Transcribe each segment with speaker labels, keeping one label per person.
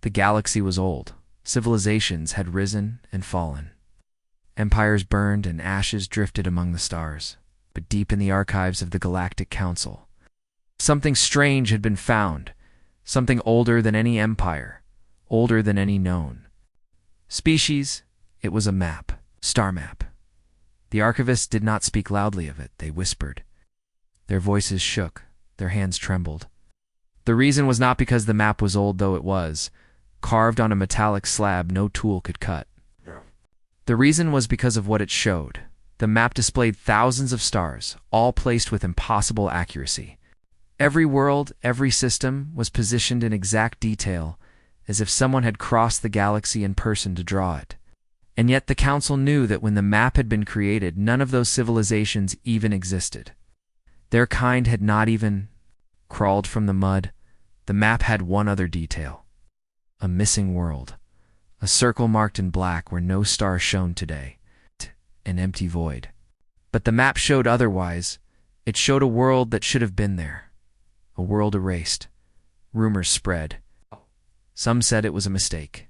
Speaker 1: The galaxy was old. Civilizations had risen and fallen. Empires burned and ashes drifted among the stars. But deep in the archives of the Galactic Council, something strange had been found, something older than any empire, older than any known species. It was a map, star map. The archivists did not speak loudly of it, they whispered. Their voices shook, their hands trembled. The reason was not because the map was old, though it was, carved on a metallic slab no tool could cut. The reason was because of what it showed. The map displayed thousands of stars, all placed with impossible accuracy. Every world, every system, was positioned in exact detail, as if someone had crossed the galaxy in person to draw it. And yet the Council knew that when the map had been created, none of those civilizations even existed. Their kind had not even crawled from the mud. The map had one other detail: a missing world. A circle marked in black where no star shone today. An empty void. But the map showed otherwise. It showed a world that should have been there. A world erased. Rumors spread. Some said it was a mistake.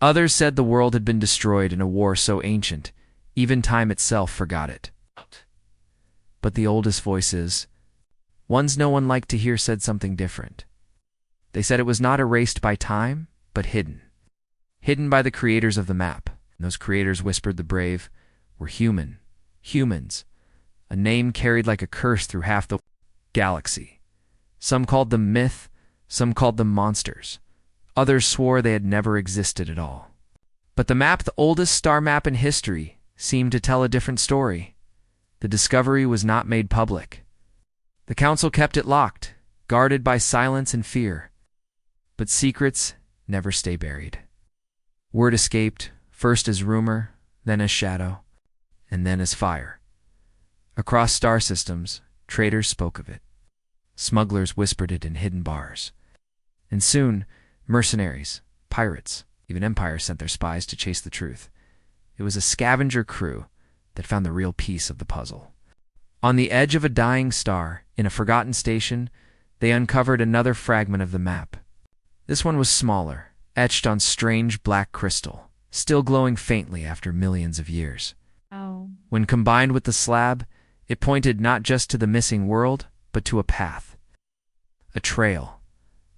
Speaker 1: Others said the world had been destroyed in a war so ancient, even time itself forgot it. But the oldest voices, ones no one liked to hear, said something different. They said it was not erased by time, but hidden. Hidden by the creators of the map. And those creators, whispered the brave, were human. Humans. A name carried like a curse through half the galaxy. Some called them myth, some called them monsters. Others swore they had never existed at all. But the map, the oldest star map in history, seemed to tell a different story. The discovery was not made public. The Council kept it locked, guarded by silence and fear. But secrets never stay buried. Word escaped, first as rumor, then as shadow, and then as fire. Across star systems, traders spoke of it. Smugglers whispered it in hidden bars. And soon, mercenaries, pirates, even empires sent their spies to chase the truth. It was a scavenger crew that found the real piece of the puzzle. On the edge of a dying star, in a forgotten station, they uncovered another fragment of the map. This one was smaller, etched on strange black crystal, still glowing faintly after millions of years. When combined with the slab, it pointed not just to the missing world, but to a path. A trail.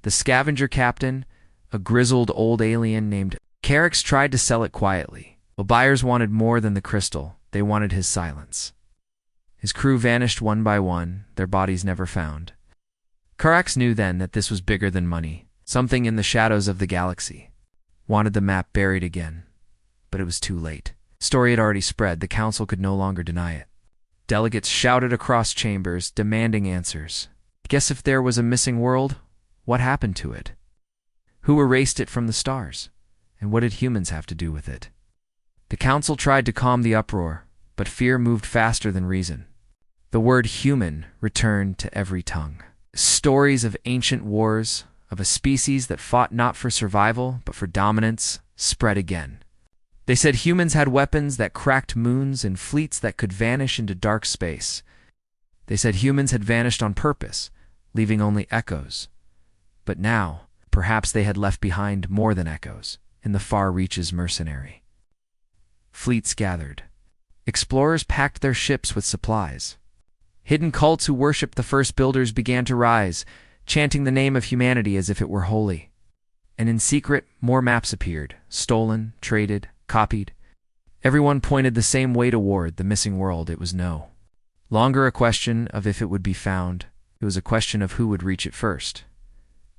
Speaker 1: The scavenger captain, a grizzled old alien named Carrick's, tried to sell it quietly. But buyers wanted more than the crystal. They wanted his silence. His crew vanished one by one, their bodies never found. Carrax knew then that this was bigger than money. Something in the shadows of the galaxy wanted the map buried again. But it was too late. The story had already spread. The Council could no longer deny it. Delegates shouted across chambers, demanding answers. Guess if there was a missing world, what happened to it? Who erased it from the stars? And what did humans have to do with it? The Council tried to calm the uproar, but fear moved faster than reason. The word human returned to every tongue. Stories of ancient wars, of a species that fought not for survival, but for dominance, spread again. They said humans had weapons that cracked moons and fleets that could vanish into dark space. They said humans had vanished on purpose, leaving only echoes. But now, perhaps they had left behind more than echoes, in the far reaches mercenary. Fleets gathered. Explorers packed their ships with supplies. Hidden cults who worshipped the first builders began to rise, chanting the name of humanity as if it were holy. And in secret, more maps appeared, stolen, traded, copied. Everyone pointed the same way toward the missing world. It was no longer a question of if it would be found. It was a question of who would reach it first.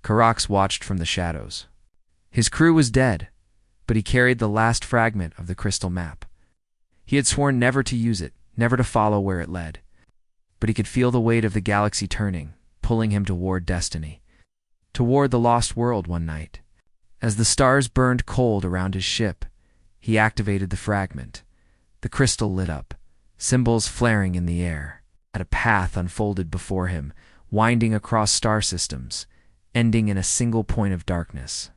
Speaker 1: Carrax watched from the shadows. His crew was dead, but he carried the last fragment of the crystal map. He had sworn never to use it, never to follow where it led. But he could feel the weight of the galaxy turning, pulling him toward destiny, toward the lost world. One night, as the stars burned cold around his ship, he activated the fragment. The crystal lit up, symbols flaring in the air. A path unfolded before him, winding across star systems, ending in a single point of darkness.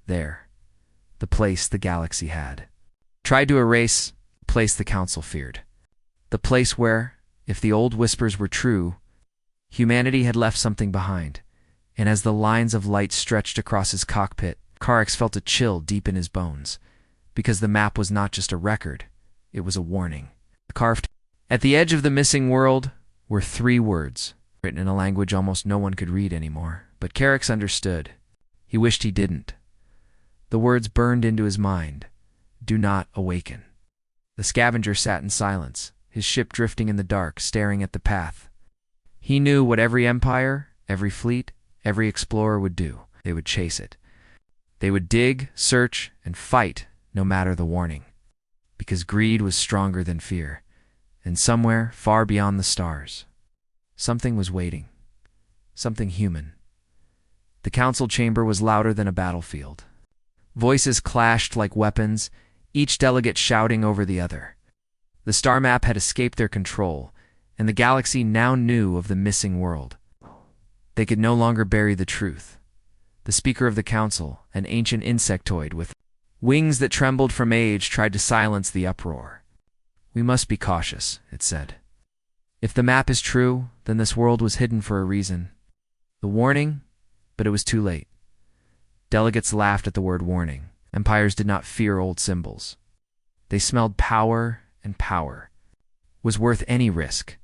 Speaker 1: There, the place the galaxy had tried to erase, the place the Council feared. The place where, if the old whispers were true, humanity had left something behind. And as the lines of light stretched across his cockpit, Karex felt a chill deep in his bones, because the map was not just a record, it was a warning. Carved at the edge of the missing world were 3 words, written in a language almost no one could read anymore. But Karex understood. He wished he didn't. The words burned into his mind. Do not awaken. The scavenger sat in silence, his ship drifting in the dark, staring at the path. He knew what every empire, every fleet, every explorer would do. They would chase it. They would dig, search, and fight, no matter the warning. Because greed was stronger than fear. And somewhere, far beyond the stars, something was waiting. Something human. The council chamber was louder than a battlefield. Voices clashed like weapons, each delegate shouting over the other. The star map had escaped their control, and the galaxy now knew of the missing world. They could no longer bury the truth. The speaker of the council, an ancient insectoid with wings that trembled from age, tried to silence the uproar. We must be cautious, it said. If the map is true, then this world was hidden for a reason. The warning? But it was too late. Delegates laughed at the word warning. Empires did not fear old symbols. They smelled power, and power was worth any risk.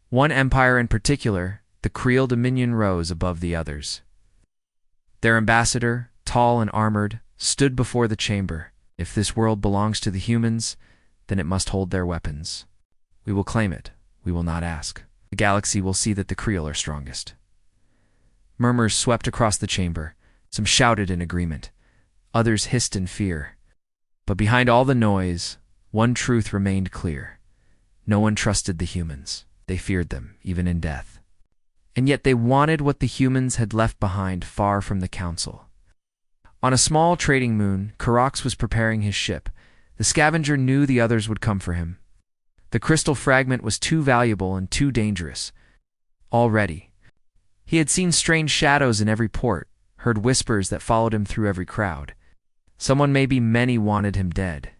Speaker 1: One empire in particular, the Creel Dominion, rose above the others. Their ambassador, tall and armored, stood before the chamber. If this world belongs to the humans, then it must hold their weapons. We will claim it. We will not ask. The galaxy will see that the Creel are strongest. Murmurs swept across the chamber. Some shouted in agreement. Others hissed in fear. But behind all the noise, one truth remained clear. No one trusted the humans. They feared them, even in death. And yet they wanted what the humans had left behind far from the council. On a small trading moon, Karex was preparing his ship. The scavenger knew the others would come for him. The crystal fragment was too valuable and too dangerous. Already, he had seen strange shadows in every port, heard whispers that followed him through every crowd. Someone, maybe many, wanted him dead.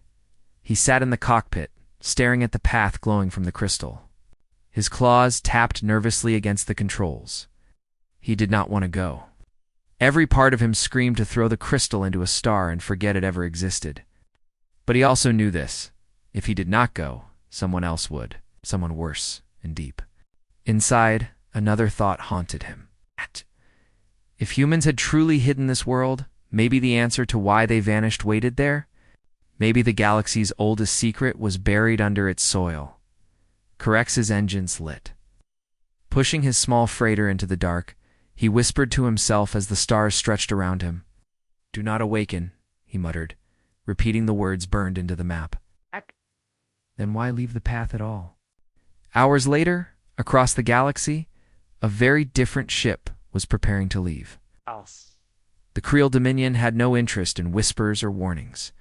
Speaker 1: He sat in the cockpit, staring at the path glowing from the crystal. His claws tapped nervously against the controls. He did not want to go. Every part of him screamed to throw the crystal into a star and forget it ever existed. But he also knew this. If he did not go, someone else would. Someone worse and deep. Inside, another thought haunted him. If humans had truly hidden this world, maybe the answer to why they vanished waited there? Maybe the galaxy's oldest secret was buried under its soil. Karex's engines lit. Pushing his small freighter into the dark, he whispered to himself as the stars stretched around him. Do not awaken, he muttered, repeating the words burned into the map. Then why leave the path at all? Hours later, across the galaxy, a very different ship was preparing to leave. The Creel Dominion had no interest in whispers or warnings.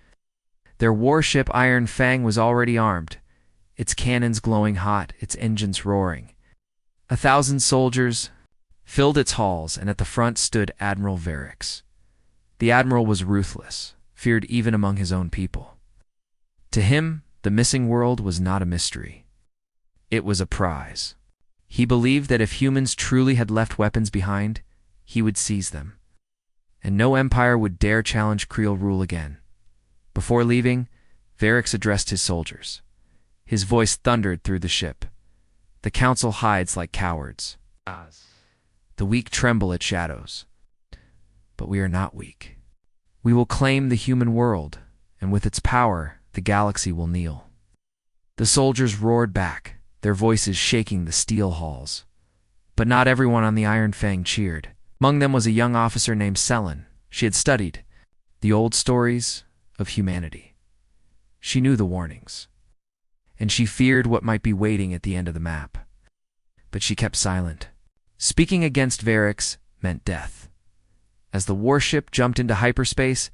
Speaker 1: Their warship Iron Fang was already armed, its cannons glowing hot, its engines roaring. 1,000 soldiers filled its halls, and at the front stood Admiral Varix. The admiral was ruthless, feared even among his own people. To him, the missing world was not a mystery. It was a prize. He believed that if humans truly had left weapons behind, he would seize them. And no empire would dare challenge Creel rule again. Before leaving, Varix addressed his soldiers. His voice thundered through the ship. The council hides like cowards. The weak tremble at shadows. But we are not weak. We will claim the human world, and with its power, the galaxy will kneel. The soldiers roared back, their voices shaking the steel halls. But not everyone on the Iron Fang cheered. Among them was a young officer named Selin. She had studied the old stories of humanity. She knew the warnings, and she feared what might be waiting at the end of the map. But she kept silent. Speaking against Varix meant death. As the warship jumped into hyperspace,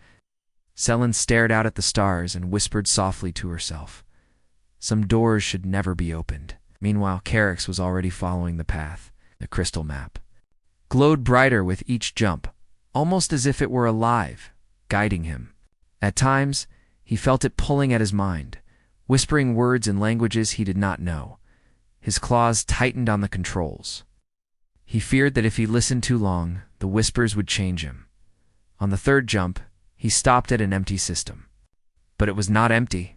Speaker 1: Selin stared out at the stars and whispered softly to herself. Some doors should never be opened. Meanwhile, Karex was already following the path. The crystal map glowed brighter with each jump, almost as if it were alive, guiding him. At times, he felt it pulling at his mind, whispering words in languages he did not know. His claws tightened on the controls. He feared that if he listened too long, the whispers would change him. On the third jump, He stopped at an empty system. But it was not empty.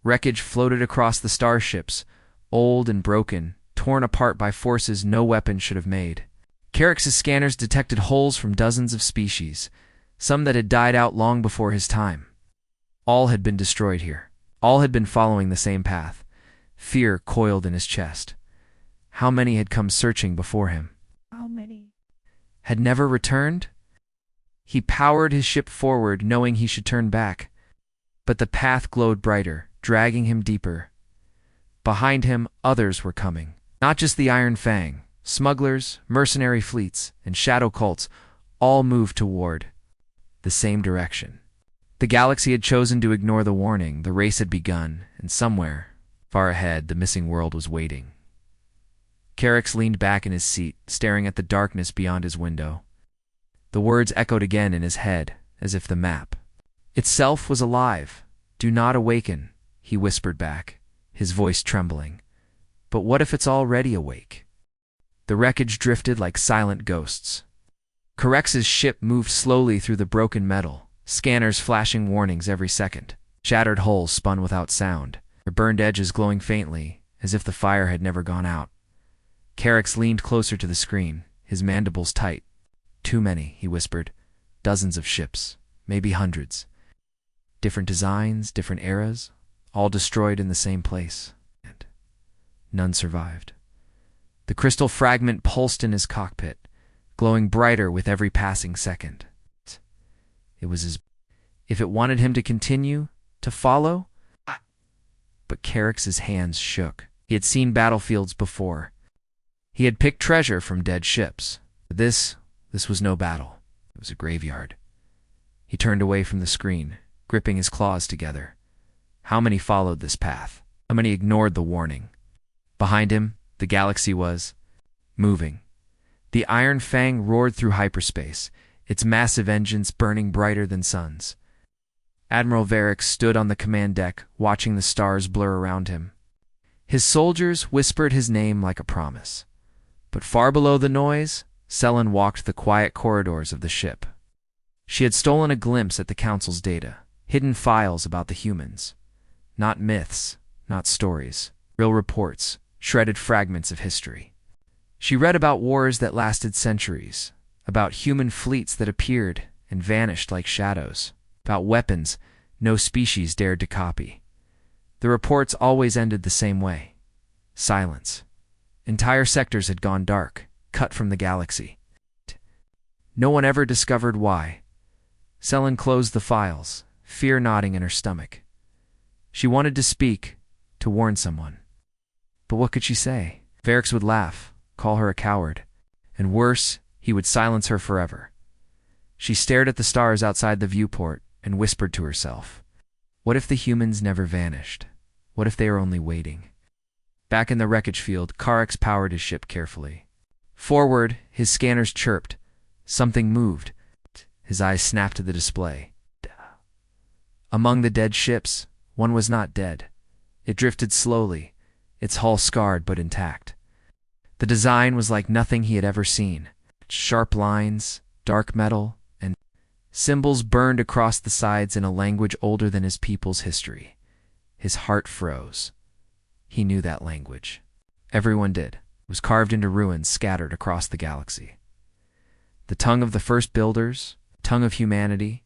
Speaker 1: Wreckage floated across the starships, old and broken, torn apart by forces no weapon should have made. Carrick's scanners detected holes from dozens of species, some that had died out long before his time. All had been destroyed here. All had been following the same path. Fear coiled in his chest. How many had come searching before him?
Speaker 2: How many?
Speaker 1: Had never returned? He powered his ship forward, knowing he should turn back. But the path glowed brighter, dragging him deeper. Behind him, others were coming. Not just the Iron Fang. Smugglers, mercenary fleets, and shadow cults all moved toward the same direction. The galaxy had chosen to ignore the warning. The race had begun, and somewhere, far ahead, the missing world was waiting. Carrick leaned back in his seat, staring at the darkness beyond his window. The words echoed again in his head, as if the map itself was alive. "Do not awaken," he whispered back, his voice trembling. "But what if it's already awake?" The wreckage drifted like silent ghosts. Carrick's ship moved slowly through the broken metal, scanners flashing warnings every second. Shattered hulls spun without sound, their burned edges glowing faintly, as if the fire had never gone out. Carrick leaned closer to the screen, his mandibles tight. "Too many," he whispered. "Dozens of ships, maybe hundreds. Different designs, different eras, all destroyed in the same place. And none survived." The crystal fragment pulsed in his cockpit, glowing brighter with every passing second. It was as if it wanted him to continue, to follow. But Carrick's hands shook. He had seen battlefields before. He had picked treasure from dead ships. But this was no battle. It was a graveyard. He turned away from the screen, gripping his claws together. How many followed this path? How many ignored the warning? Behind him, the galaxy was moving. The Iron Fang roared through hyperspace, its massive engines burning brighter than suns. Admiral Varick stood on the command deck, watching the stars blur around him. His soldiers whispered his name like a promise. But far below the noise, Selen walked the quiet corridors of the ship. She had stolen a glimpse at the Council's data, hidden files about the humans. Not myths, not stories, real reports, shredded fragments of history. She read about wars that lasted centuries, about human fleets that appeared and vanished like shadows, about weapons no species dared to copy. The reports always ended the same way. Silence. Entire sectors had gone dark, cut from the galaxy. No one ever discovered why. Selen closed the files, fear knotting in her stomach. She wanted to speak, to warn someone. But what could she say? Varick would laugh, call her a coward, and worse, he would silence her forever. She stared at the stars outside the viewport and whispered to herself, what if the humans never vanished? What if they are only waiting? Back in the wreckage field, Carrick powered his ship carefully. Forward, his scanners chirped. Something moved. His eyes snapped to the display. Among the dead ships, one was not dead. It drifted slowly, its hull scarred but intact. The design was like nothing he had ever seen. Sharp lines, dark metal, and symbols burned across the sides in a language older than his people's history. His heart froze. He knew that language. Everyone did. It was carved into ruins scattered across the galaxy. The tongue of the first builders, tongue of humanity.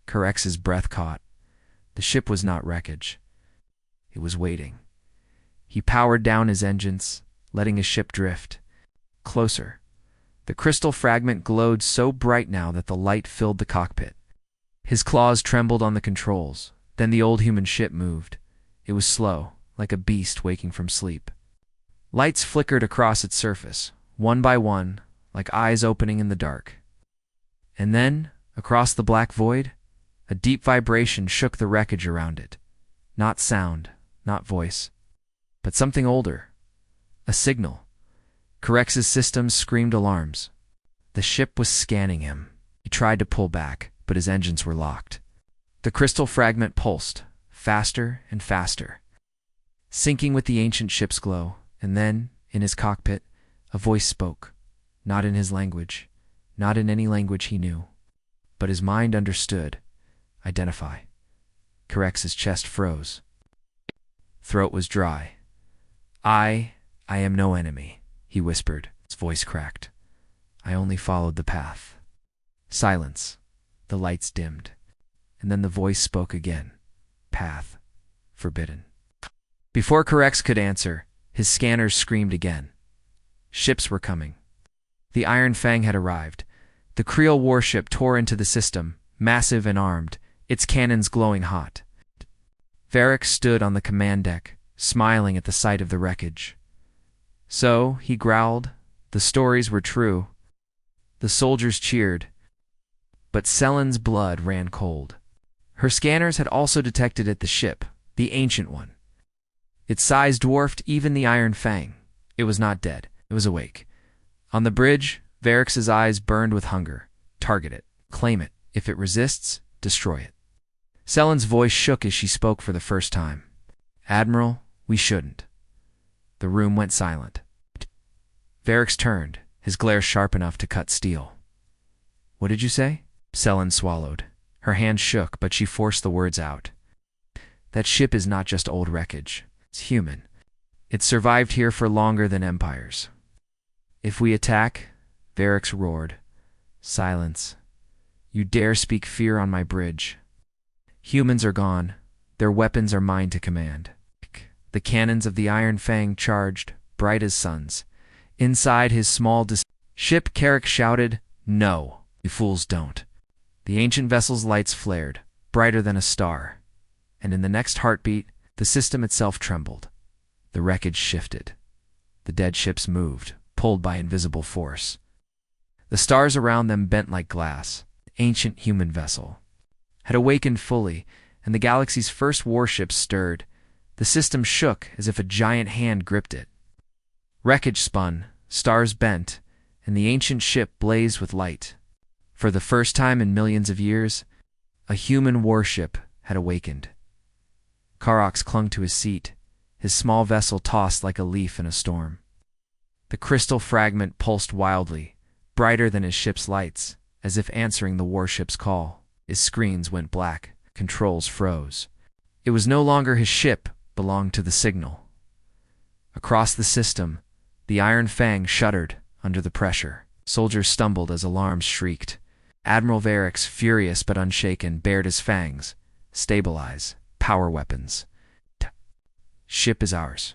Speaker 1: Carrick's breath caught. The ship was not wreckage. It was waiting. He powered down his engines, letting his ship drift. Closer. The crystal fragment glowed so bright now that the light filled the cockpit. His claws trembled on the controls. Then the old human ship moved. It was slow, like a beast waking from sleep. Lights flickered across its surface, one by one, like eyes opening in the dark. And then, across the black void, a deep vibration shook the wreckage around it. Not sound, not voice, but something older. A signal. Carrick's systems screamed alarms. The ship was scanning him. He tried to pull back, but his engines were locked. The crystal fragment pulsed, faster and faster, syncing with the ancient ship's glow, and then, in his cockpit, a voice spoke, not in his language, not in any language he knew. But his mind understood. Identify. Corex's chest froze. Throat was dry. I am no enemy, he whispered. His voice cracked. I only followed the path. Silence. The lights dimmed. And then the voice spoke again. Path. Forbidden. Before Corex could answer, his scanners screamed again. Ships were coming. The Iron Fang had arrived. The Creel warship tore into the system, massive and armed, its cannons glowing hot. Varric stood on the command deck, smiling at the sight of the wreckage. So, he growled, the stories were true. The soldiers cheered. But Selen's blood ran cold. Her scanners had also detected the ship, the ancient one. Its size dwarfed even the Iron Fang. It was not dead. It was awake. On the bridge, Varric's eyes burned with hunger. Target it. Claim it. If it resists, destroy it. Selen's voice shook as she spoke for the first time. Admiral, we shouldn't. The room went silent. Varric turned, his glare sharp enough to cut steel. What did you say? Selen swallowed. Her hand shook, but she forced the words out. That ship is not just old wreckage. It's human. It's survived here for longer than empires. If we attack, Varric roared. Silence. You dare speak fear on my bridge. Humans are gone. Their weapons are mine to command. The cannons of the Iron Fang charged, bright as suns. Inside his small ship, Carrick shouted, No, you fools don't. The ancient vessel's lights flared, brighter than a star. And in the next heartbeat, the system itself trembled. The wreckage shifted. The dead ships moved, pulled by invisible force. The stars around them bent like glass. The ancient human vessel had awakened fully, and the galaxy's first warship stirred. The system shook as if a giant hand gripped it. Wreckage spun, stars bent, and the ancient ship blazed with light. For the first time in millions of years, a human warship had awakened. Karox clung to his seat, his small vessel tossed like a leaf in a storm. The crystal fragment pulsed wildly, brighter than his ship's lights, as if answering the warship's call. His screens went black, controls froze. It was no longer his ship, belonged to the signal. Across the system, the Iron Fang shuddered under the pressure. Soldiers stumbled as alarms shrieked. Admiral Varric, furious but unshaken, bared his fangs. Stabilize. Power weapons. Ship is ours.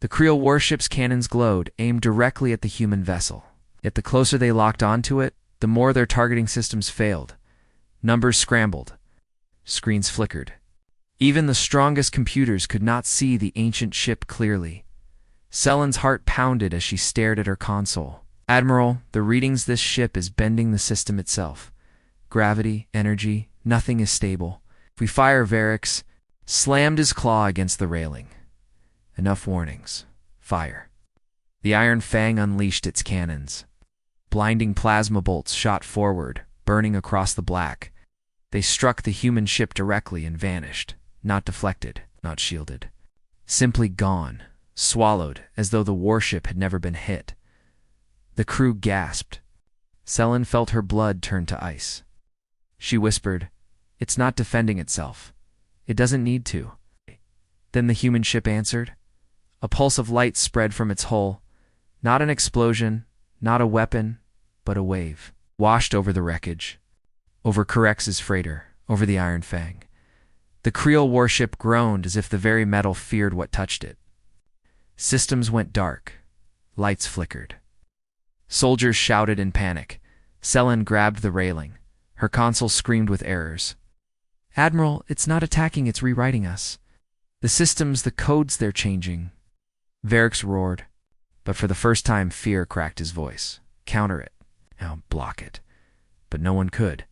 Speaker 1: The Creel warship's cannons glowed, aimed directly at the human vessel. Yet the closer they locked onto it, the more their targeting systems failed. Numbers scrambled. Screens flickered. Even the strongest computers could not see the ancient ship clearly. Selen's heart pounded as she stared at her console. Admiral, the readings this ship is bending the system itself. Gravity, energy, nothing is stable. If we fire, Varric slammed his claw against the railing. Enough warnings. Fire. The Iron Fang unleashed its cannons. Blinding plasma bolts shot forward, burning across the black. They struck the human ship directly and vanished, not deflected, not shielded. Simply gone, swallowed, as though the warship had never been hit. The crew gasped. Selen felt her blood turn to ice. She whispered, It's not defending itself. It doesn't need to. Then the human ship answered. A pulse of light spread from its hull. Not an explosion, not a weapon, but a wave. Washed over the wreckage. Over Corex's freighter, over the Iron Fang. The Creel warship groaned as if the very metal feared what touched it. Systems went dark. Lights flickered. Soldiers shouted in panic. Selen grabbed the railing. Her console screamed with errors. Admiral, it's not attacking, it's rewriting us. The systems, the codes they're changing. Varric roared. But for the first time, fear cracked his voice. Counter it. Now block it. But no one could.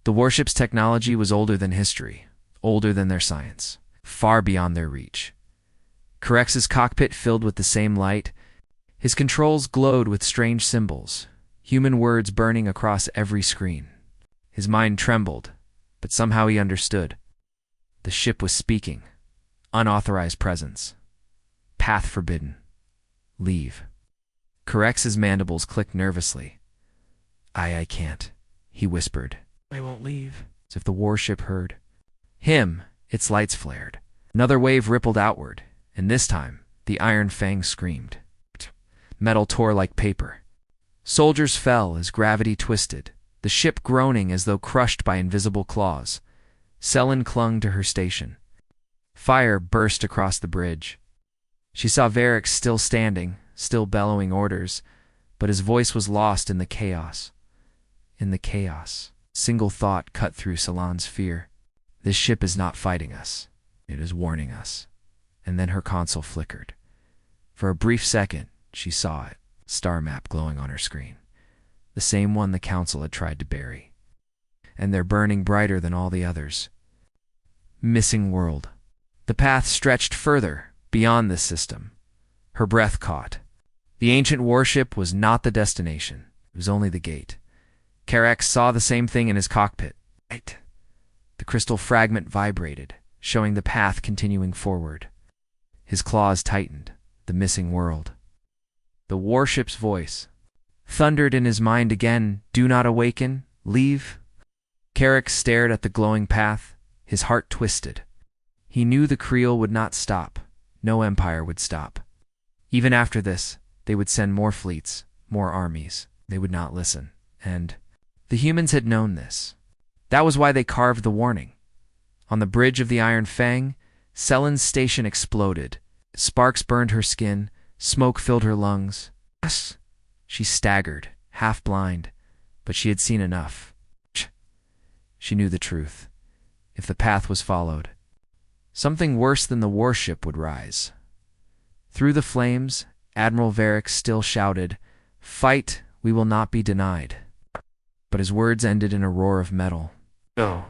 Speaker 1: The warship's technology was older than history, older than their science, far beyond their reach. Corex's cockpit filled with the same light. His controls glowed with strange symbols, human words burning across every screen. His mind trembled, but somehow he understood. The ship was speaking. Unauthorized presence. Path forbidden. Leave. Corex's mandibles clicked nervously. I can't, he whispered. I won't leave. as if the warship heard him. Its lights flared. Another wave rippled outward, and this time the Iron Fang screamed. Metal tore like paper. Soldiers fell as gravity twisted, the ship groaning as though crushed by invisible claws. Selen clung to her station. Fire burst across the bridge. She saw Varric still standing, still bellowing orders, but his voice was lost in the chaos. In the chaos, single thought cut through Selen's fear. This ship is not fighting us. It is warning us. And then her console flickered. For a brief second, she saw it, star map glowing on her screen. The same one the Council had tried to bury. And they're burning brighter than all the others. Missing world. The path stretched further, beyond this system. Her breath caught. The ancient warship was not the destination. It was only the gate. Karax saw the same thing in his cockpit. The crystal fragment vibrated, showing the path continuing forward. His claws tightened. The missing world. The warship's voice thundered in his mind again. Do not awaken. Leave. Karax stared at the glowing path. His heart twisted. He knew the Creel would not stop. No empire would stop. Even after this, they would send more fleets, more armies. They would not listen. And the humans had known this. That was why they carved the warning. On the bridge of the Iron Fang, Selen's station exploded. Sparks burned her skin. Smoke filled her lungs. She staggered, half blind, but she had seen enough. She knew the truth. If the path was followed, something worse than the warship would rise. Through the flames, Admiral Varric still shouted, "Fight, we will not be denied." But his words ended in a roar of metal. Oh.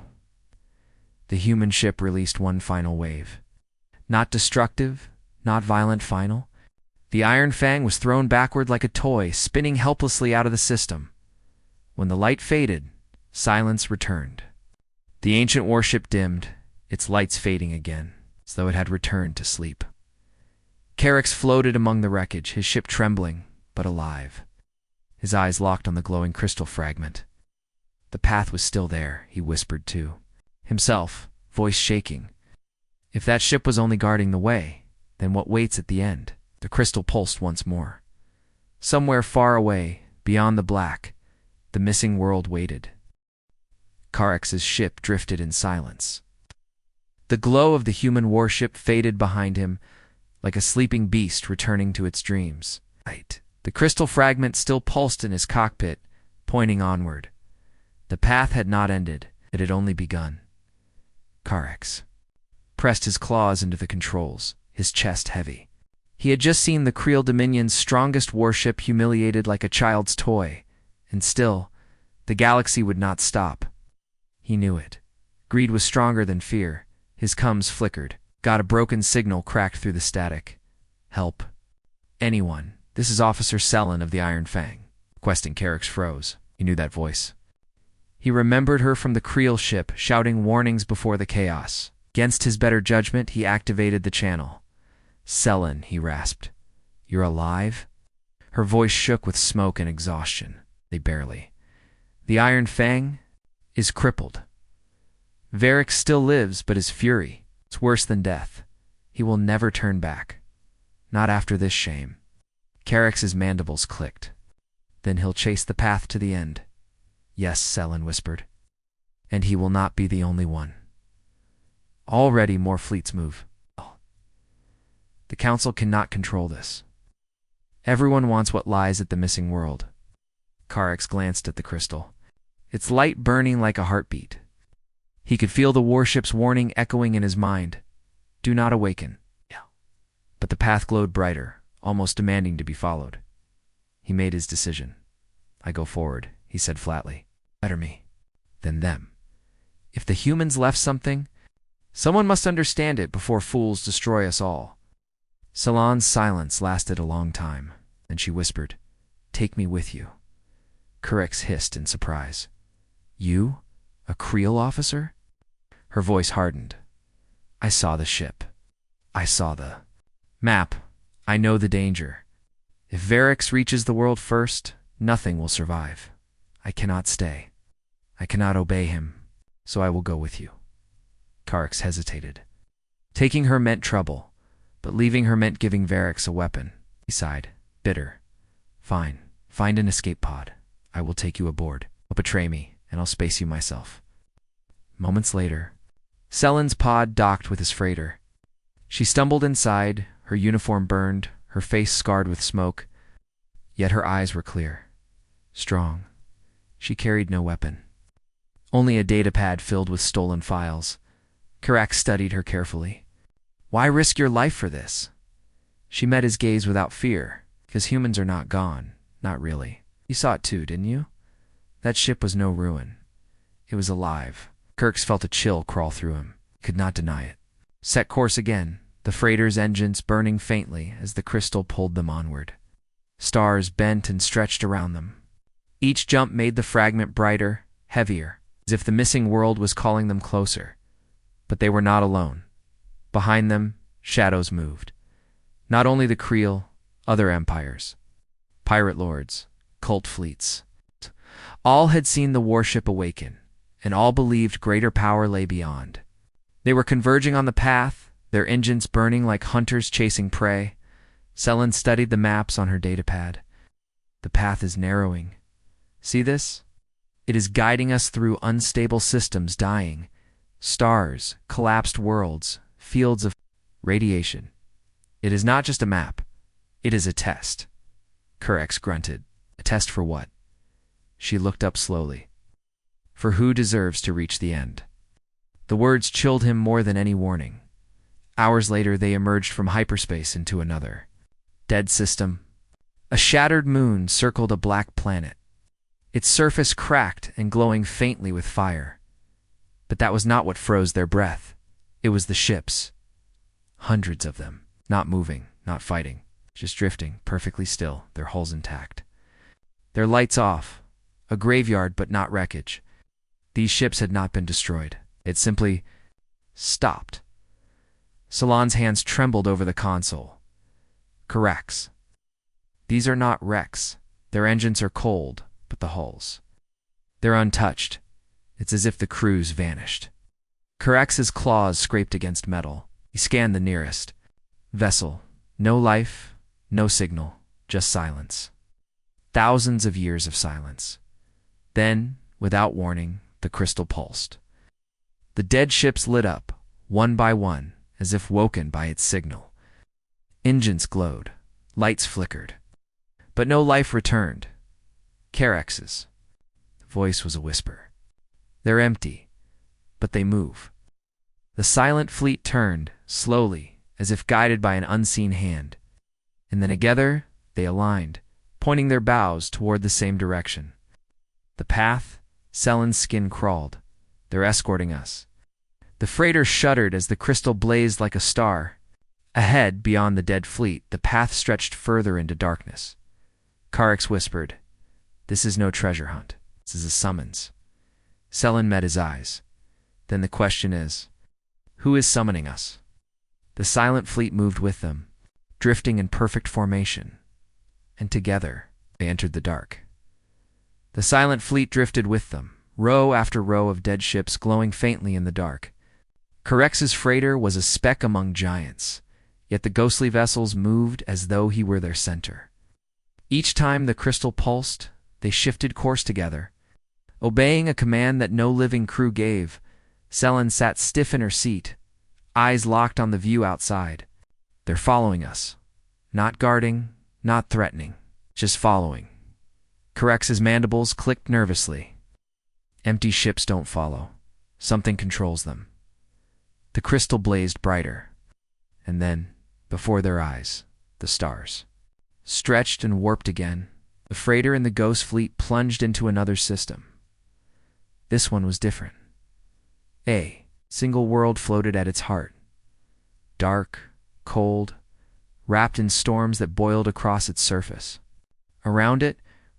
Speaker 1: The human ship released one final wave. Not destructive, not violent final. The Iron Fang was thrown backward like a toy, spinning helplessly out of the system. When the light faded, silence returned. The ancient warship dimmed, its lights fading again, as though it had returned to sleep. Karax floated among the wreckage, his ship trembling, but alive. His eyes locked on the glowing crystal fragment. The path was still there, he whispered to himself, voice shaking. If that ship was only guarding the way, then what waits at the end? The crystal pulsed once more. Somewhere far away, beyond the black, the missing world waited. Karax's ship drifted in silence. The glow of the human warship faded behind him, like a sleeping beast returning to its dreams. The crystal fragment still pulsed in his cockpit, pointing onward. The path had not ended, it had only begun. Karax pressed his claws into the controls, his chest heavy. He had just seen the Creel Dominion's strongest warship humiliated like a child's toy, and still, the galaxy would not stop. He knew it. Greed was stronger than fear. His comms flickered. Got a broken signal cracked through the static. Help. Anyone. This is Officer Selen of the Iron Fang. Questing Karax froze. He knew that voice. He remembered her from the Creel ship, shouting warnings before the chaos. Against his better judgment, he activated the channel. Selen, he rasped. You're alive? Her voice shook with smoke and exhaustion. They barely. The Iron Fang is crippled. Varric still lives, but his fury, it's worse than death. He will never turn back. Not after this shame. Karax's mandibles clicked. Then he'll chase the path to the end. Yes, Selen whispered. And he will not be the only one. Already more fleets move. The Council cannot control this. Everyone wants what lies at the missing world. Karax glanced at the crystal, its light burning like a heartbeat. He could feel the warship's warning echoing in his mind. Do not awaken. But the path glowed brighter, almost demanding to be followed. He made his decision. I go forward, he said flatly. Better me than them. If the humans left something, someone must understand it before fools destroy us all. Selen's silence lasted a long time, then she whispered, Take me with you. Karax hissed in surprise. You? A Creel officer? Her voice hardened. I saw the ship. I saw the map. I know the danger. If Varric reaches the world first, nothing will survive. I cannot stay. I cannot obey him. so I will go with you. Carix hesitated. Taking her meant trouble, but leaving her meant giving Varix a weapon. He sighed, bitter. Fine, find an escape pod. I will take you aboard. Don't betray me, and I'll space you myself. Moments later, Selen's pod docked with his freighter. She stumbled inside, her uniform burned, her face scarred with smoke, yet her eyes were clear, strong. She carried no weapon, only a datapad filled with stolen files. Carix studied her carefully. Why risk your life for this? She met his gaze without fear, because humans are not gone, not really. You saw it too, didn't you? That ship was no ruin. It was alive. Carix felt a chill crawl through him. He could not deny it. Set course again, the freighter's engines burning faintly as the crystal pulled them onward. Stars bent and stretched around them. Each jump made the fragment brighter, heavier, as if the missing world was calling them closer. But they were not alone. Behind them, shadows moved. Not only the Creel, other empires, pirate lords, cult fleets. All had seen the warship awaken, and all believed greater power lay beyond. They were converging on the path, their engines burning like hunters chasing prey. Selen studied the maps on her datapad. The path is narrowing. See this? It is guiding us through unstable systems dying, stars, collapsed worlds, fields of radiation. It is not just a map. It is a test. Carix grunted. A test for what? She looked up slowly. For who deserves to reach the end? The words chilled him more than any warning. Hours later, they emerged from hyperspace into another. Dead system. A shattered moon circled a black planet. Its surface cracked and glowing faintly with fire. But that was not what froze their breath. It was the ships. Hundreds of them. Not moving, not fighting. Just drifting, perfectly still, their hulls intact. Their lights off. A graveyard, but not wreckage. These ships had not been destroyed. It simply stopped. Salon's hands trembled over the console. Carix. These are not wrecks. Their engines are cold, but the hulls. They're untouched. It's as if the crews vanished. Carix's claws scraped against metal. He scanned the nearest vessel. No life, no signal, just silence. Thousands of years of silence. Then, without warning, the crystal pulsed. The dead ships lit up, one by one, as if woken by its signal. Engines glowed, lights flickered. But no life returned. Carix's. The voice was a whisper. They're empty, but they move. The silent fleet turned, slowly, as if guided by an unseen hand. And then together, they aligned, pointing their bows toward the same direction. The path, Selen's skin crawled. They're escorting us. The freighter shuddered as the crystal blazed like a star. Ahead, beyond the dead fleet, the path stretched further into darkness. Carix whispered, "This is no treasure hunt. This is a summons." Selen met his eyes. Then the question is, who is summoning us? The silent fleet moved with them, drifting in perfect formation. And together, they entered the dark. The silent fleet drifted with them, row after row of dead ships glowing faintly in the dark. Carix's freighter was a speck among giants, yet the ghostly vessels moved as though he were their center. Each time the crystal pulsed, they shifted course together. Obeying a command that no living crew gave, Selen sat stiff in her seat, eyes locked on the view outside. They're following us. Not guarding, not threatening, just following. Carix's mandibles clicked nervously. Empty ships don't follow. Something controls them. The crystal blazed brighter. And then, before their eyes, the stars. Stretched and warped again, the freighter and the ghost fleet plunged into another system. This one was different. A single world floated at its heart. Dark, cold, wrapped in storms that boiled across its surface. Around it,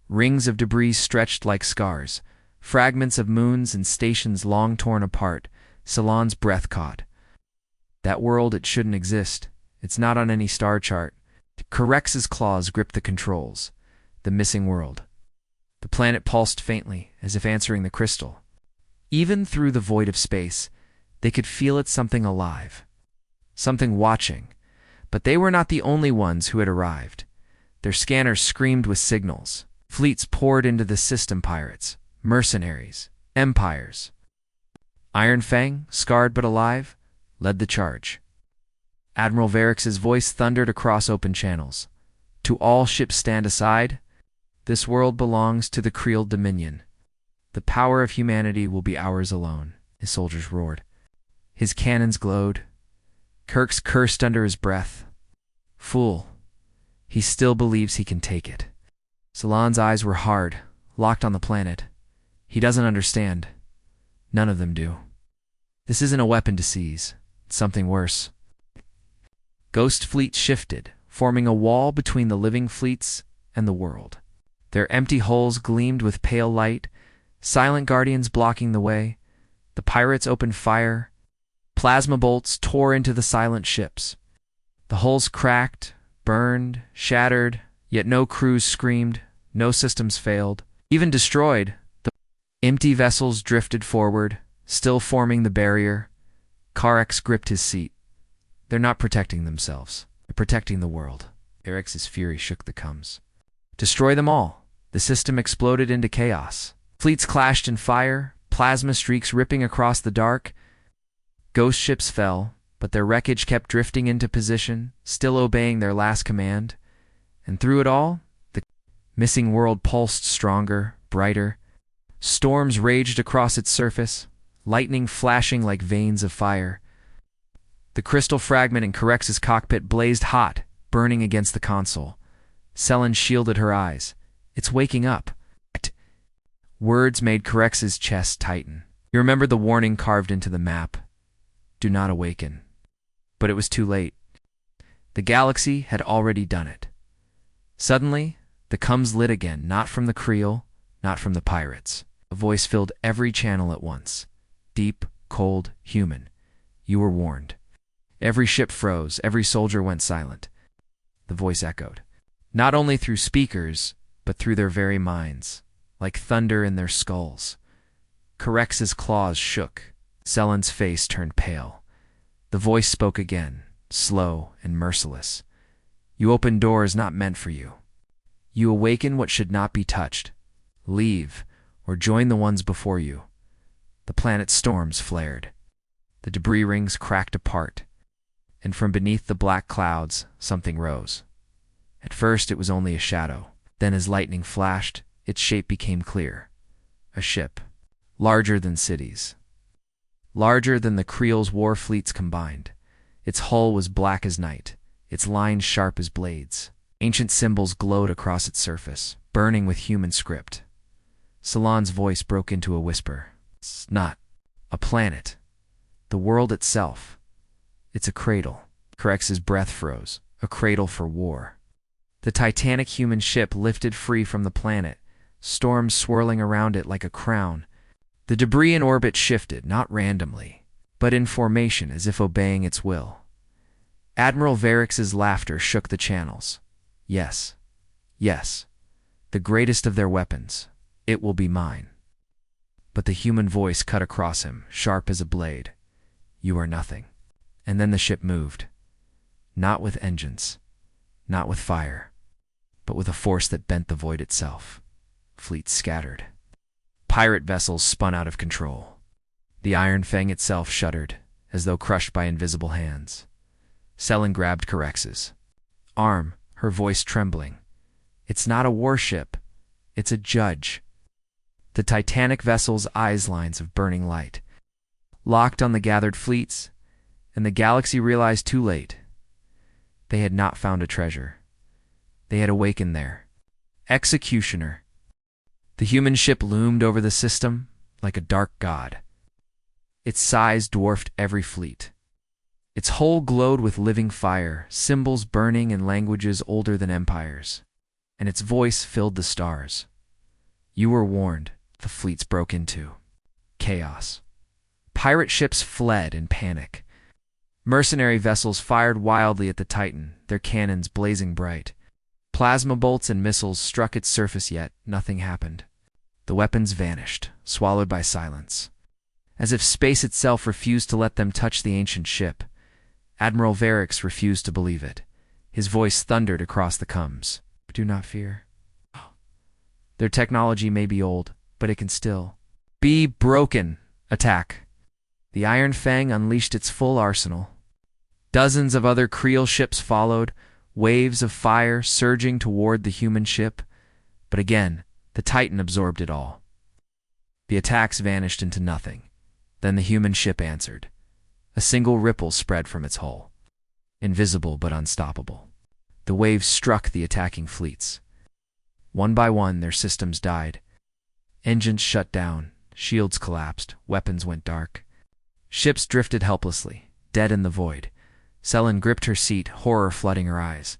Speaker 1: rings of debris stretched like scars, fragments of moons and stations long torn apart. Salon's breath caught. That world, it shouldn't exist. It's not on any star chart. Carix's claws gripped the controls. The missing world. The planet pulsed faintly, as if answering the crystal. Even through the void of space, they could feel it, something alive, something watching. But they were not the only ones who had arrived. Their scanners screamed with signals. Fleets poured into the system, pirates, mercenaries, empires. Iron Fang, scarred but alive, led the charge. Admiral Varix's voice thundered across open channels. To all ships, stand aside. This world belongs to the Creel Dominion. The power of humanity will be ours alone, his soldiers roared. His cannons glowed. Kirk's cursed under his breath. Fool. He still believes he can take it. Salon's eyes were hard, locked on the planet. He doesn't understand. None of them do. This isn't a weapon to seize. It's something worse. Ghost fleets shifted, forming a wall between the living fleets and the world. Their empty hulls gleamed with pale light, silent guardians blocking the way. The pirates opened fire. Plasma bolts tore into the silent ships. The hulls cracked, burned, shattered, yet no crews screamed, no systems failed. Even destroyed, the empty vessels drifted forward, still forming the barrier. Karex gripped his seat. They're not protecting themselves. They're protecting the world. Eric's fury shook the coms. Destroy them all. The system exploded into chaos. Fleets clashed in fire, plasma streaks ripping across the dark. Ghost ships fell, but their wreckage kept drifting into position, still obeying their last command. And through it all, the missing world pulsed stronger, brighter. Storms raged across its surface, lightning flashing like veins of fire. The crystal fragment in Karex's cockpit blazed hot, burning against the console. Selen shielded her eyes. It's waking up. Words made Karex's chest tighten. You remember the warning carved into the map. Do not awaken. But it was too late. The galaxy had already done it. Suddenly, the coms lit again, not from the Creel, not from the pirates. A voice filled every channel at once. Deep, cold, human. You were warned. Every ship froze, every soldier went silent. The voice echoed, not only through speakers, but through their very minds, like thunder in their skulls. Karex's claws shook. Selen's face turned pale. The voice spoke again, slow and merciless. You open doors not meant for you. You awaken what should not be touched. Leave, or join the ones before you. The planet's storms flared. The debris rings cracked apart. And from beneath the black clouds, something rose. At first it was only a shadow. Then as lightning flashed, its shape became clear. A ship, larger than cities. Larger than the Creel's war fleets combined. Its hull was black as night, its lines sharp as blades. Ancient symbols glowed across its surface, burning with human script. Salon's voice broke into a whisper. It's not a planet. The world itself. It's a cradle. Karex's breath froze. A cradle for war. The titanic human ship lifted free from the planet, storms swirling around it like a crown. The debris in orbit shifted, not randomly, but in formation as if obeying its will. Admiral Varix's laughter shook the channels. Yes, yes, the greatest of their weapons. It will be mine. But the human voice cut across him, sharp as a blade. You are nothing. And then the ship moved. Not with engines, not with fire, but with a force that bent the void itself. Fleets scattered. Pirate vessels spun out of control. The Iron Fang itself shuddered, as though crushed by invisible hands. Selen grabbed Karex's arm, her voice trembling. It's not a warship. It's a judge. The titanic vessel's eyes lines of burning light. Locked on the gathered fleets, and the galaxy realized too late. They had not found a treasure. They had awakened there. Executioner. The human ship loomed over the system like a dark god. Its size dwarfed every fleet. Its hull glowed with living fire, symbols burning in languages older than empires. And its voice filled the stars. You were warned. The fleets broke into chaos. Pirate ships fled in panic. Mercenary vessels fired wildly at the Titan, their cannons blazing bright. Plasma bolts and missiles struck its surface, yet nothing happened. The weapons vanished, swallowed by silence. as if space itself refused to let them touch the ancient ship. Admiral Varix refused to believe it. His voice thundered across the comms. Do not fear. Their technology may be old, but it can still be broken. Attack. The Iron Fang unleashed its full arsenal. Dozens of other Creel ships followed, waves of fire surging toward the human ship. But again, the Titan absorbed it all. The attacks vanished into nothing. Then the human ship answered. A single ripple spread from its hull. Invisible but unstoppable. The waves struck the attacking fleets. One by one, their systems died. Engines shut down, shields collapsed, weapons went dark. Ships drifted helplessly, dead in the void. Selen gripped her seat, horror flooding her eyes.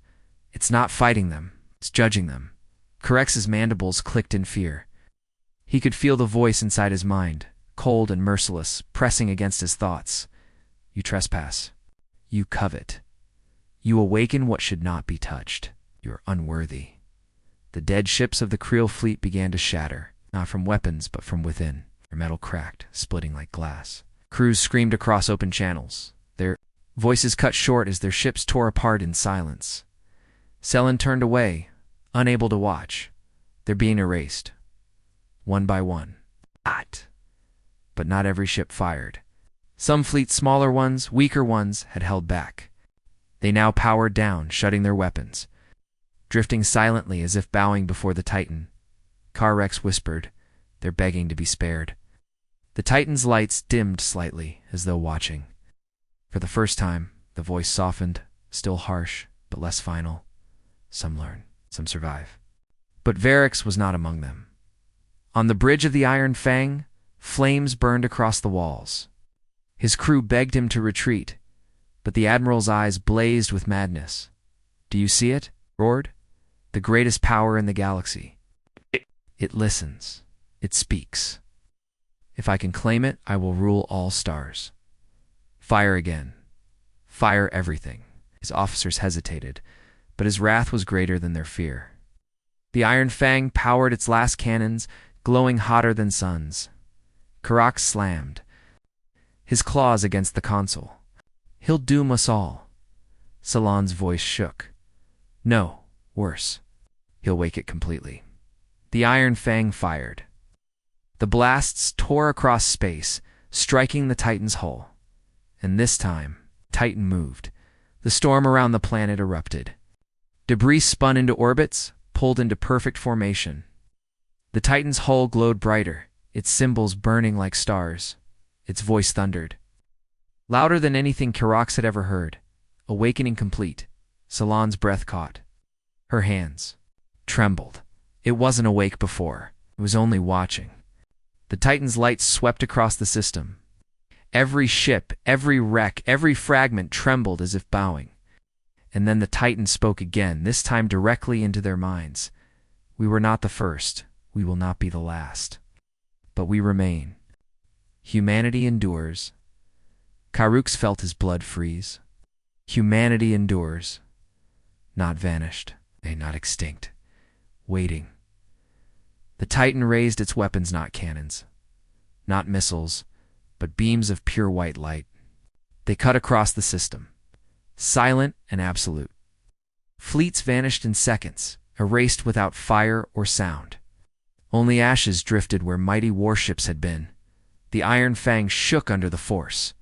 Speaker 1: It's not fighting them, it's judging them. Corex's mandibles clicked in fear. He could feel the voice inside his mind, cold and merciless, pressing against his thoughts. You trespass. You covet. You awaken what should not be touched. You're unworthy. The dead ships of the Creel fleet began to shatter, not from weapons but from within. Their metal cracked, splitting like glass. Crews screamed across open channels. Their voices cut short as their ships tore apart in silence. Selen turned away, unable to watch. They're being erased. One by one. But not every ship fired. Some fleets, smaller ones, weaker ones, had held back. They now powered down, shutting their weapons. Drifting silently as if bowing before the Titan. Carrex whispered, they're begging to be spared. The Titan's lights dimmed slightly, as though watching. For the first time, the voice softened, still harsh, but less final. Some learn, some survive. But Varix was not among them. On the bridge of the Iron Fang, flames burned across the walls. His crew begged him to retreat, but the Admiral's eyes blazed with madness. Do you see it? Roared. The greatest power in the galaxy. It listens. It speaks. If I can claim it, I will rule all stars. Fire again. Fire everything. His officers hesitated, but his wrath was greater than their fear. The Iron Fang powered its last cannons, glowing hotter than suns. Karax slammed, his claws against the console. He'll doom us all. Salon's voice shook. No, worse. He'll wake it completely. The Iron Fang fired. The blasts tore across space, striking the Titan's hull. And this time, Titan moved. The storm around the planet erupted. Debris spun into orbits, pulled into perfect formation. The Titan's hull glowed brighter, its symbols burning like stars. Its voice thundered. Louder than anything Karax had ever heard. Awakening complete. Salon's breath caught. Her hands trembled. It wasn't awake before. It was only watching. The Titan's lights swept across the system. Every ship, every wreck, every fragment trembled as if bowing. And then the Titan spoke again, this time directly into their minds. We were not the first. We will not be the last. But we remain. Humanity endures. Karux felt his blood freeze. Humanity endures. Not vanished, not extinct. Waiting. The Titan raised its weapons, not cannons. Not missiles, but beams of pure white light. They cut across the system. Silent and absolute. Fleets vanished in seconds, erased without fire or sound. Only ashes drifted where mighty warships had been. The Iron Fang shook under the force.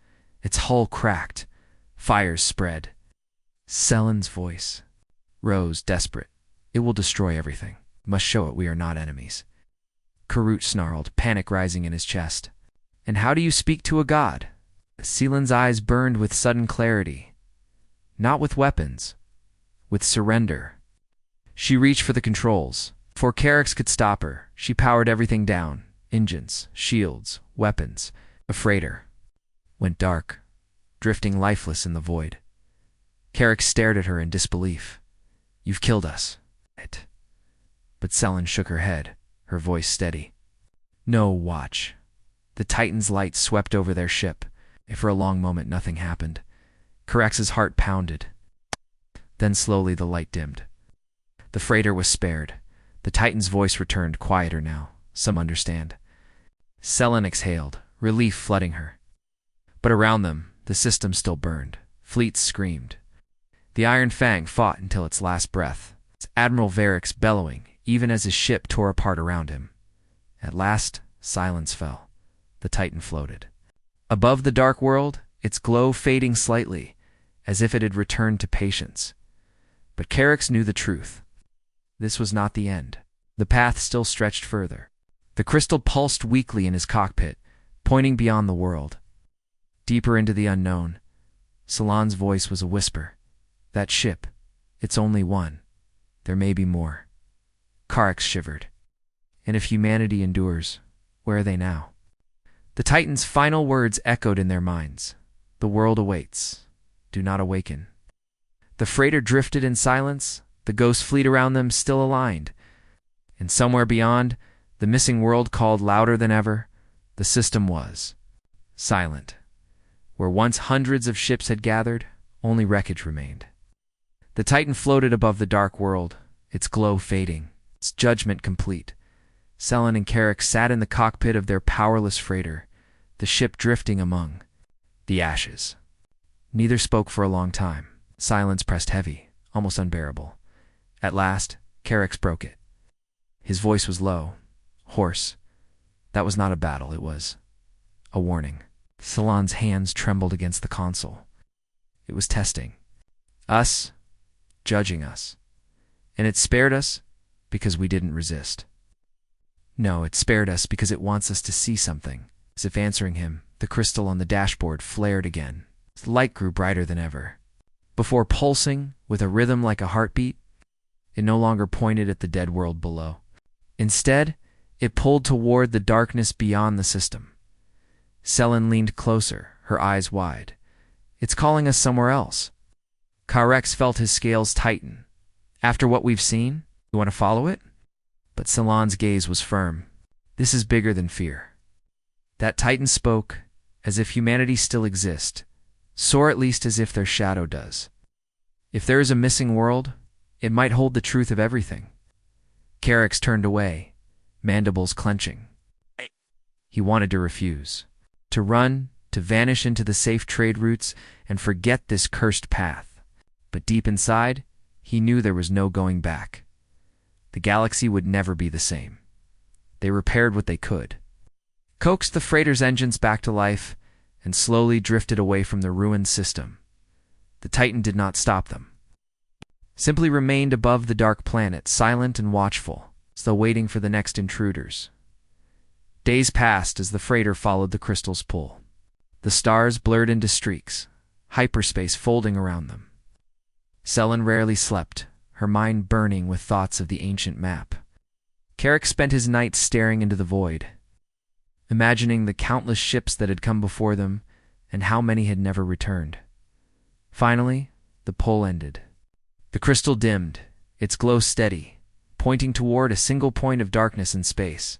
Speaker 1: Its hull cracked. Fires spread. Selen's voice rose, desperate. It will destroy everything. Must show it we are not enemies. Karut snarled, panic rising in his chest. And how do you speak to a god? Selen's eyes burned with sudden clarity. Not with weapons. With surrender. She reached for the controls. Before Karax could stop her, she powered everything down. Engines, shields, weapons. A freighter went dark, drifting lifeless in the void. Karax stared at her in disbelief. You've killed us. But Selen shook her head, her voice steady. No, watch. The Titan's light swept over their ship. For a long moment nothing happened. Karax's heart pounded. Then slowly the light dimmed. The freighter was spared. The Titan's voice returned, quieter now. Some understand. Selen exhaled, relief flooding her. But around them, the system still burned. Fleets screamed. The Iron Fang fought until its last breath, Admiral Varix bellowing, even as his ship tore apart around him. At last, silence fell. The Titan floated. Above the dark world, its glow fading slightly, as if it had returned to patience. But Carrick's knew the truth. This was not the end. The path still stretched further. The crystal pulsed weakly in his cockpit, pointing beyond the world. Deeper into the unknown, Salon's voice was a whisper. That ship, it's only one. There may be more. Carrick shivered. And if humanity endures, where are they now? The Titan's final words echoed in their minds. The world awaits. Do not awaken. The freighter drifted in silence, the ghost fleet around them still aligned. And somewhere beyond, the missing world called louder than ever. The system was silent. Where once hundreds of ships had gathered, only wreckage remained. The Titan floated above the dark world, its glow fading, its judgment complete. Selen and Carrick sat in the cockpit of their powerless freighter, the ship drifting among the ashes. Neither spoke for a long time. Silence pressed heavy, almost unbearable. At last, Carrick broke it. His voice was low, hoarse. That was not a battle, it was a warning. Salon's hands trembled against the console. It was testing. Us, judging us. And it spared us because we didn't resist. No, it spared us because it wants us to see something. As if answering him, the crystal on the dashboard flared again. The light grew brighter than ever. Before pulsing, with a rhythm like a heartbeat, it no longer pointed at the dead world below. Instead, it pulled toward the darkness beyond the system. Selen leaned closer, her eyes wide. It's calling us somewhere else. Carrex felt his scales tighten. After what we've seen, you want to follow it? But Salon's gaze was firm. This is bigger than fear. That Titan spoke as if humanity still exists, or at least as if their shadow does. If there is a missing world, it might hold the truth of everything. Carrick turned away, mandibles clenching. He wanted to refuse, to run, to vanish into the safe trade routes and forget this cursed path. But deep inside, he knew there was no going back. The galaxy would never be the same. They repaired what they could, coaxed the freighter's engines back to life, and slowly drifted away from the ruined system. The Titan did not stop them. Simply remained above the dark planet, silent and watchful, as though waiting for the next intruders. Days passed as the freighter followed the crystal's pull. The stars blurred into streaks, hyperspace folding around them. Selen rarely slept, her mind burning with thoughts of the ancient map. Carrick spent his nights staring into the void, imagining the countless ships that had come before them and how many had never returned. Finally, the pull ended. The crystal dimmed, its glow steady, pointing toward a single point of darkness in space.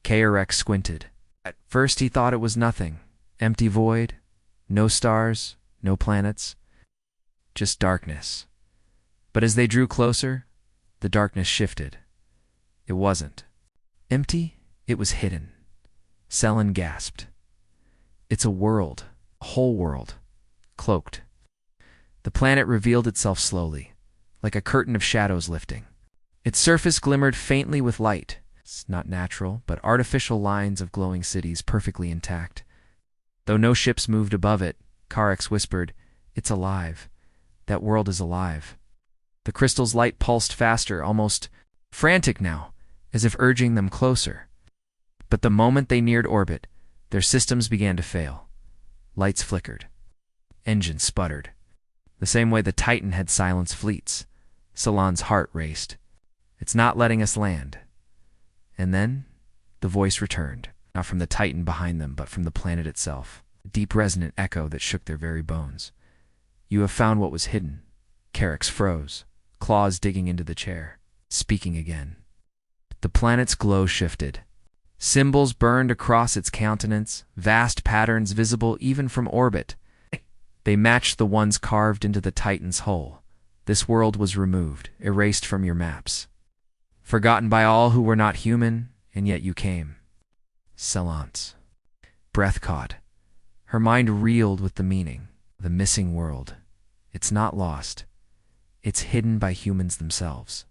Speaker 1: Carrick squinted. At first he thought it was nothing. Empty void, no stars, no planets, just darkness. But as they drew closer, the darkness shifted. It wasn't empty, it was hidden. Selen gasped. It's a world, a whole world, cloaked. The planet revealed itself slowly, like a curtain of shadows lifting. Its surface glimmered faintly with light. It's not natural, but artificial lines of glowing cities perfectly intact. Though no ships moved above it, Carrick whispered, "It's alive. That world is alive." The crystal's light pulsed faster, almost frantic now, as if urging them closer. But the moment they neared orbit, their systems began to fail. Lights flickered. Engines sputtered. The same way the Titan had silenced fleets. Salon's heart raced. It's not letting us land. And then, the voice returned, not from the Titan behind them, but from the planet itself. A deep resonant echo that shook their very bones. "You have found what was hidden." Carrick froze, claws digging into the chair, speaking again. The planet's glow shifted. Symbols burned across its countenance, vast patterns visible even from orbit. They matched the ones carved into the Titan's hull. This world was removed, erased from your maps. Forgotten by all who were not human, and yet you came. Silence. breath caught. Her mind reeled with the meaning. The missing world. It's not lost. It's hidden by humans themselves.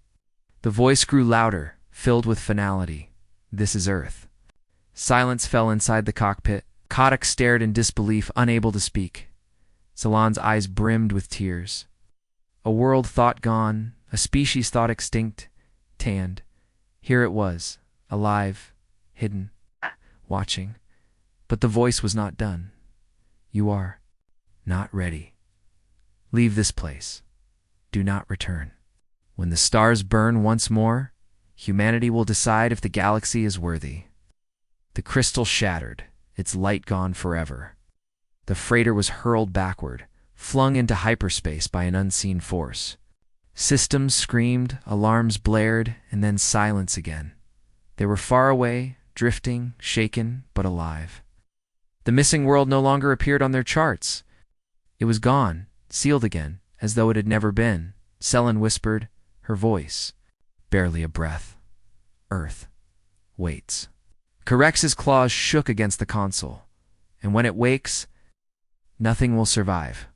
Speaker 1: The voice grew louder, filled with finality. This is Earth. Silence fell inside the cockpit. Kotick stared in disbelief, unable to speak. Salon's eyes brimmed with tears. A world thought gone, a species thought extinct, tanned. Here it was, alive, hidden, watching. But the voice was not done. You are not ready. Leave this place. Do not return. When the stars burn once more, humanity will decide if the galaxy is worthy. The crystal shattered, its light gone forever. The freighter was hurled backward, flung into hyperspace by an unseen force. Systems screamed, alarms blared, and then silence again. They were far away, drifting, shaken, but alive. The missing world no longer appeared on their charts. It was gone, sealed again, as though it had never been. Selen whispered, her voice barely a breath. Earth waits. Corex's claws shook against the console, and when it wakes, nothing will survive.